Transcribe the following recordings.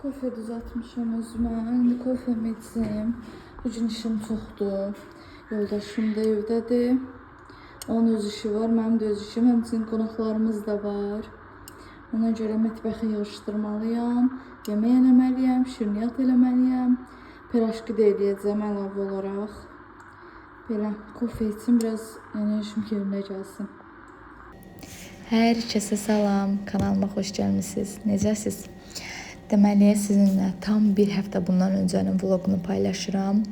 Kofe düzəltmişəm özümə. İndi kofemi içim. Bugün işim çoxdur. Yoldaşım da evdədir. Onun öz işi var, mənim də öz işim. Həmçinin qonaqlarımız da var. Ona görə mətbəxi yığışdırmalıyam. Yemək eləməliyəm, şirniyyat eləməliyəm. Piraşki də eləyəcəm əlavə olaraq. Belə kofe içim, biraz enerjim yerinə gəlsin. Hər kəsə salam, kanalıma xoş gəlmisiniz. Necəsiz? Deməli, sizinlə tam bir həftə bundan öncənin vloqunu paylaşıram.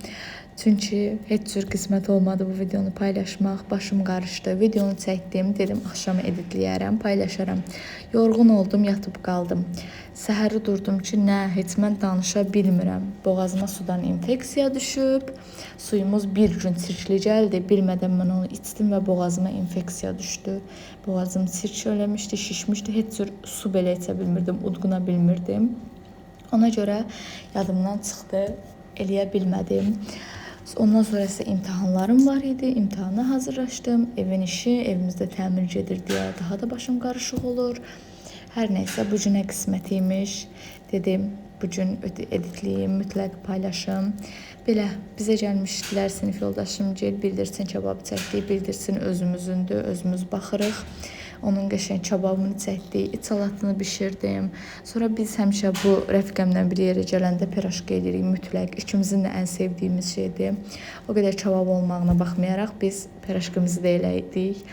Çünki heç cür qismət olmadı bu videonu paylaşmaq. Başım qarışdı. Videonu çəkdim, dedim axşam editləyərəm, paylaşaram. Yorğun oldum, yatıb qaldım. Səhəri durdum ki, heç mən danışa bilmirəm. Boğazıma sudan infeksiya düşüb. Suyumuz bir gün çirkli gəldi. Bilmədən mən onu içdim və boğazıma infeksiya düşdü. Boğazım çirk eləmişdi, şişmişdi. Heç cür su belə içə bilmirdim, udquna bilmirdim. Ona görə yadımdan çıxdı, eləyə bilmədim. Ondan sonra isə imtahanlarım var idi. İmtahana hazırlaşdım. Evin işi, evimizdə təmir gedir deyə daha da başım qarışıq olur. Hər nəysə, bu günə qismət imiş. Dedim, bu gün editliyim, mütləq paylaşım. Belə, bizə gəlmişdilər sinif yoldaşım gel, bildirsin kebab çəkdik, bildirsin özümüzündür, özümüz baxırıq. Onun qəşəng kebabını çəkdik, iç salatını bişirdim. Sonra biz həmişə bu rəfiqəmlə bir yerə gələndə piraşki edirik mütləq. İkimizin də ən sevdiyimiz şeydir. O qədər kebab olmağına baxmayaraq biz piraşkimizi də elədik.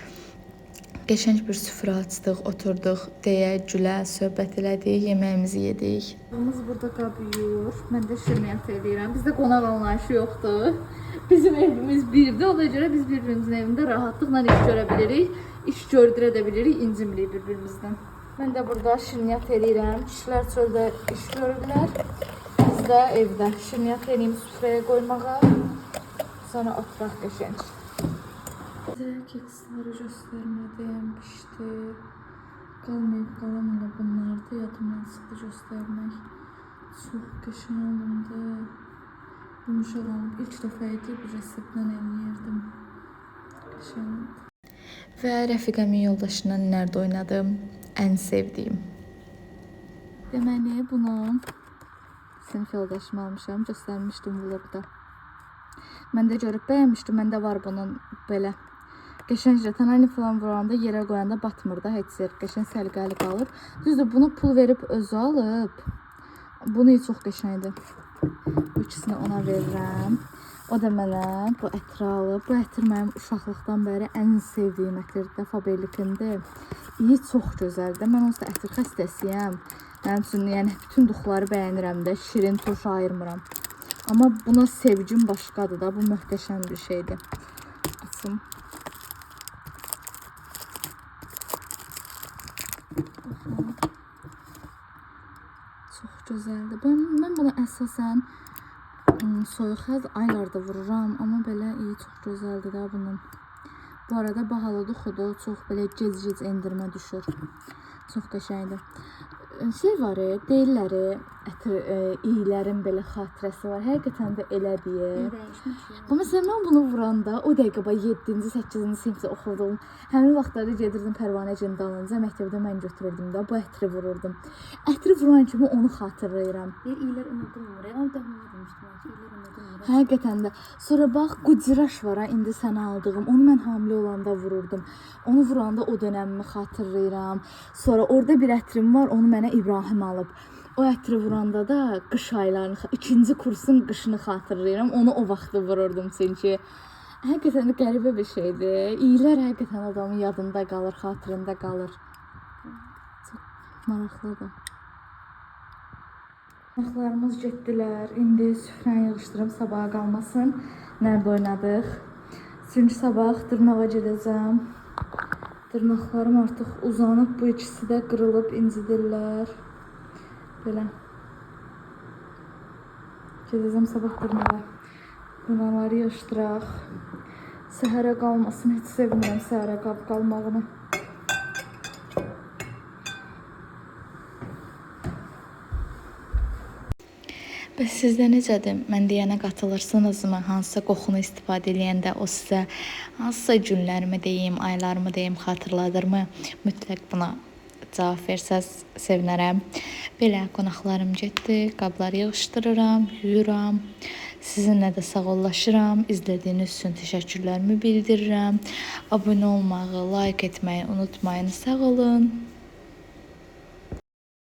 Qəşəng bir süfrə açdıq, oturduq, deyə, gülə, söhbət elədik, yeməyimizi yedik. Biz burada qab yuyur, mən də şirniyyat eləyirəm. Bizdə qonaq anlayışı yoxdur. Bizim evimiz birdir, ona görə biz bir-birimizin evində rahatlıqla iş görə bilirik. İş gördürə də bilirik, incimlik bir-birimizdən. Mən də burada şirniyyat eləyirəm. Kişilər çöldə iş görürlər. Biz də evdə şirniyyat eləyim süfrəyə qoymağa. Sonra oturaq qəşəng. Sizə keksləri göstərmədim, pişdi. Qalmayıb qalan elə bunlardı, yadımdan çıxdı göstərmək. Çox qəşəng olundu. Yumuşaq olub. İlk dəfə idi, bir reseptdən eləyirdim. Qəşəng. Və rəfiqəmin yoldaşına nərdə oynadım, ən sevdiyim. Deməli, bunu sinif yoldaşıma almışam, göstərmişdim vlogda. Mən də görüb bəyənmişdim, məndə var bunun belə. Qəşəng jetonani falan vuranda, yerə qoyanda batmır da heç yer. Qəşəng səliqəli qalır. Düzdür, bunu pul verib özü alıb. Bunu çox qəşəngdir. Bu ikisini ona verirəm. O da mənə bu ətri alıb. Bu ətir mənim uşaqlıqdan bəri ən sevdiyim ətirdir. Faberlikindir. İyi, çox gözəldir. Mən onsuz da ətir xəstəsiyəm. Mənim üçün yəni bütün duxları bəyənirəm də. Şirin, turş ayırmıram. Amma buna sevgim başqadır da. Bu möhtəşəm bir şeydir. Açım. Çox gözəldir. Mən buna əsasən soyuq aylarda vururam, amma belə iyi, çox gözəldir də bunun. Bu arada bahalıdır, xudu çox belə gec-gec endirmə düşür. Çox qəşəngdir. Şey var, deyirlər, iylərin belə xatirəsi var. Həqiqətən də elədir. Məsələn, mən bunu vuranda, o dəqiqə 7-ci, 8-ci sinifdə oxudum. Həmin vaxtlarda gedirdim Pərvanəcin dalınca, məktəbdə mən götürürdüm də, bu ətri vururdum. Ətri vuran kimi onu xatırlayıram. İylər unudulmur, onu da demişdim ki, iylər unudulmur. Həqiqətən də. Sonra bax, quciraş var ha, indi sənə aldığım. Onu mən hamilə olanda vururdum. Onu vuranda o dönəmimi xatırlayıram. Sonra orada bir ətrim var, onu mənə İbrahim alıb. O ətri vuranda da qış aylarını, 2-ci kursun qışını xatırlayıram. Onu o vaxtda vururdum çünki. Həqiqətən də qəribə bir şeydir. İyilər həqiqətən adamın yadında qalır, xatirində qalır. Çox maraqlıdır. Qonaqlarımız getdilər. İndi süfrəni yığışdırım, sabaha qalmasın. Nərdə oynadıq? Çünki sabah dırnağa gedəcəm. Dırnaqlarım artıq uzanıb, bu ikisi də qırılıb, incidirlər. Belə. Gedəcəm sabah dırnağa. Dırnaqları yığışdıraq. Səhərə qalmasın, heç sevmirəm səhərə qalmağını. Bəs sizdə necədir? Mən deyənə qatılırsınızmı? Hansısa qoxunu istifadə edəndə o sizə hansısa günlərimi deyim, aylarımı deyim xatırladırmı? Mütləq buna cavab versəz sevinərəm. Belə qonaqlarım getdi, qabları yığışdırıram, yuyuram. Sizinlə də sağollaşıram. İzlədiyiniz üçün təşəkkürlərimi bildirirəm. Abunə olmağı, like etməyi unutmayın. Sağ olun.